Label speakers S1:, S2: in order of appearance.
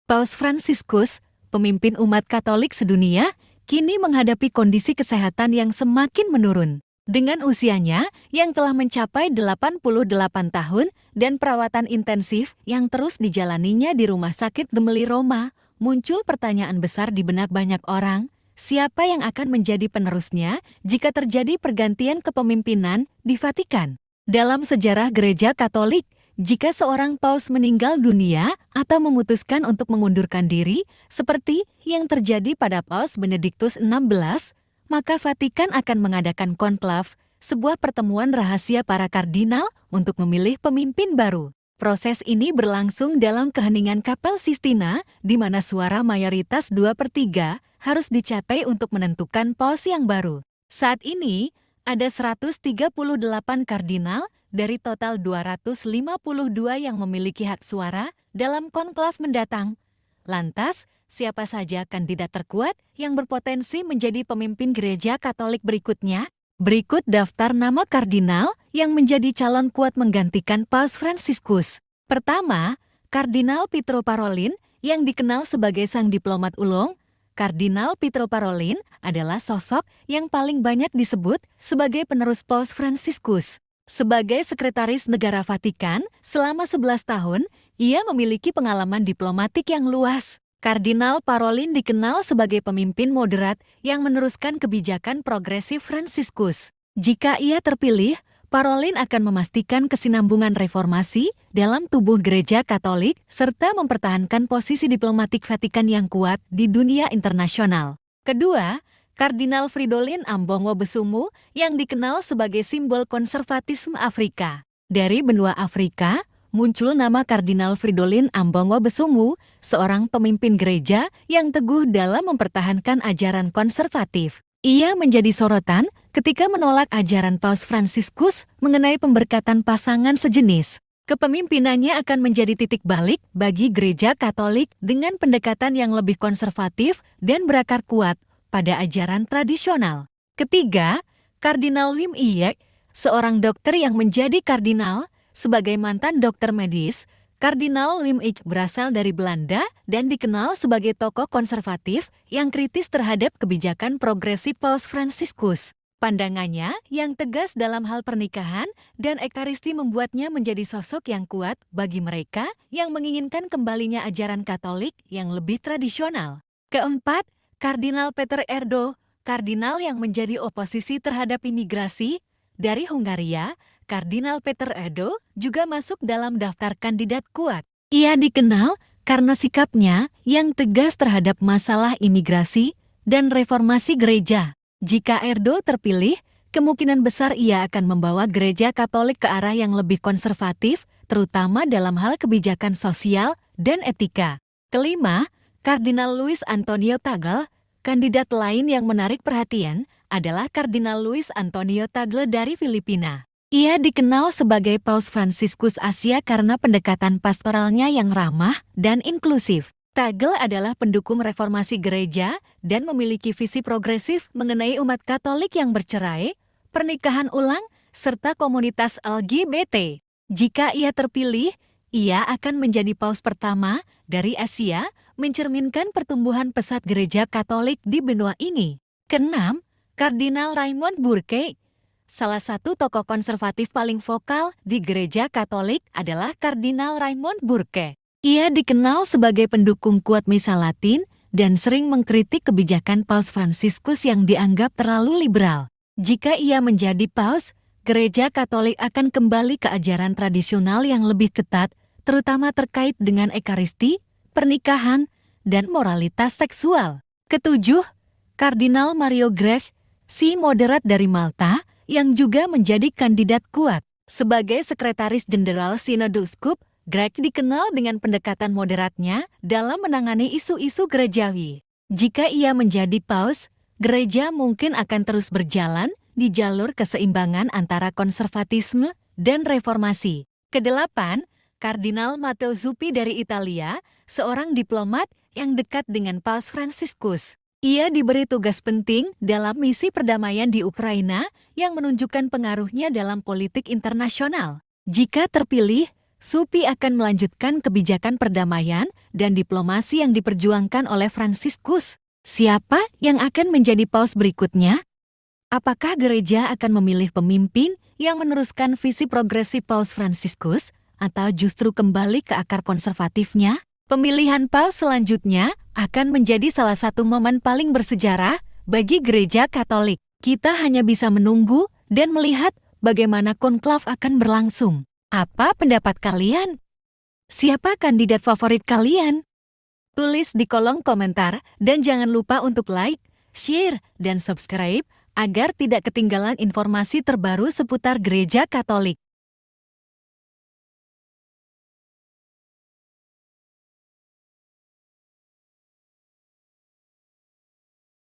S1: Paus Fransiskus, pemimpin umat Katolik sedunia, kini menghadapi kondisi kesehatan yang semakin menurun. Dengan usianya yang telah mencapai 88 tahun dan perawatan intensif yang terus dijalaninya di Rumah Sakit Gemelli Roma, muncul pertanyaan besar di benak banyak orang, siapa yang akan menjadi penerusnya jika terjadi pergantian kepemimpinan di Vatikan? Dalam sejarah Gereja Katolik, jika seorang paus meninggal dunia atau memutuskan untuk mengundurkan diri, seperti yang terjadi pada Paus Benediktus XVI, maka Vatikan akan mengadakan konklav, sebuah pertemuan rahasia para kardinal untuk memilih pemimpin baru. Proses ini berlangsung dalam keheningan Kapel Sistina, di mana suara mayoritas 2/3 harus dicapai untuk menentukan paus yang baru. Saat ini, ada 138 kardinal dari total 252 yang memiliki hak suara dalam konklav mendatang. Lantas, siapa saja kandidat terkuat yang berpotensi menjadi pemimpin Gereja Katolik berikutnya? Berikut daftar nama kardinal yang menjadi calon kuat menggantikan Paus Fransiskus. Pertama, Kardinal Pietro Parolin yang dikenal sebagai sang diplomat ulung. Kardinal Pietro Parolin adalah sosok yang paling banyak disebut sebagai penerus Paus Fransiskus. Sebagai Sekretaris Negara Vatikan selama 11 tahun, ia memiliki pengalaman diplomatik yang luas. Kardinal Parolin dikenal sebagai pemimpin moderat yang meneruskan kebijakan progresif Fransiskus. Jika ia terpilih, Parolin akan memastikan kesinambungan reformasi dalam tubuh Gereja Katolik serta mempertahankan posisi diplomatik Vatikan yang kuat di dunia internasional. Kedua, Kardinal Fridolin Ambongo-Besumu yang dikenal sebagai simbol konservatisme Afrika. Dari benua Afrika, muncul nama Kardinal Fridolin Ambongo-Besumu, seorang pemimpin gereja yang teguh dalam mempertahankan ajaran konservatif. Ia menjadi sorotan ketika menolak ajaran Paus Fransiskus mengenai pemberkatan pasangan sejenis. Kepemimpinannya akan menjadi titik balik bagi Gereja Katolik dengan pendekatan yang lebih konservatif dan berakar kuat pada ajaran tradisional. Ketiga, Kardinal Wim Iyek, seorang dokter yang menjadi kardinal sebagai mantan dokter medis. Kardinal Wim Iyek berasal dari Belanda dan dikenal sebagai tokoh konservatif yang kritis terhadap kebijakan progresif Paus Fransiskus. Pandangannya yang tegas dalam hal pernikahan dan ekaristi membuatnya menjadi sosok yang kuat bagi mereka yang menginginkan kembalinya ajaran Katolik yang lebih tradisional. Keempat, Kardinal Peter Erdo, kardinal yang menjadi oposisi terhadap imigrasi. Dari Hungaria, Kardinal Peter Erdo juga masuk dalam daftar kandidat kuat. Ia dikenal karena sikapnya yang tegas terhadap masalah imigrasi dan reformasi gereja. Jika Erdo terpilih, kemungkinan besar ia akan membawa Gereja Katolik ke arah yang lebih konservatif, terutama dalam hal kebijakan sosial dan etika. Kelima, Kardinal Luis Antonio Tagle. Kandidat lain yang menarik perhatian adalah Kardinal Luis Antonio Tagle dari Filipina. Ia dikenal sebagai Paus Fransiskus Asia karena pendekatan pastoralnya yang ramah dan inklusif. Tagle adalah pendukung reformasi gereja dan memiliki visi progresif mengenai umat Katolik yang bercerai, pernikahan ulang, serta komunitas LGBT. Jika ia terpilih, ia akan menjadi paus pertama dari Asia, mencerminkan pertumbuhan pesat Gereja Katolik di benua ini. Keenam, Kardinal Raymond Burke. Salah satu tokoh konservatif paling vokal di Gereja Katolik adalah Kardinal Raymond Burke. Ia dikenal sebagai pendukung kuat Misa Latin dan sering mengkritik kebijakan Paus Fransiskus yang dianggap terlalu liberal. Jika ia menjadi paus, Gereja Katolik akan kembali ke ajaran tradisional yang lebih ketat, terutama terkait dengan ekaristi, pernikahan, dan moralitas seksual. Ketujuh, Kardinal Mario Grech, si moderat dari Malta, yang juga menjadi kandidat kuat. Sebagai Sekretaris Jenderal Sinode Uskup, Grech dikenal dengan pendekatan moderatnya dalam menangani isu-isu gerejawi. Jika ia menjadi paus, gereja mungkin akan terus berjalan di jalur keseimbangan antara konservatisme dan reformasi. Kedelapan, Kardinal Matteo Zuppi dari Italia, seorang diplomat yang dekat dengan Paus Fransiskus. Ia diberi tugas penting dalam misi perdamaian di Ukraina yang menunjukkan pengaruhnya dalam politik internasional. Jika terpilih, Supi akan melanjutkan kebijakan perdamaian dan diplomasi yang diperjuangkan oleh Fransiskus. Siapa yang akan menjadi paus berikutnya? Apakah gereja akan memilih pemimpin yang meneruskan visi progresif Paus Fransiskus atau justru kembali ke akar konservatifnya? Pemilihan paus selanjutnya akan menjadi salah satu momen paling bersejarah bagi gereja Katolik. Kita hanya bisa menunggu dan melihat bagaimana konklav akan berlangsung. Apa pendapat kalian? Siapa kandidat favorit kalian? Tulis di kolom komentar dan jangan lupa untuk like, share, dan subscribe agar tidak ketinggalan informasi terbaru seputar gereja Katolik.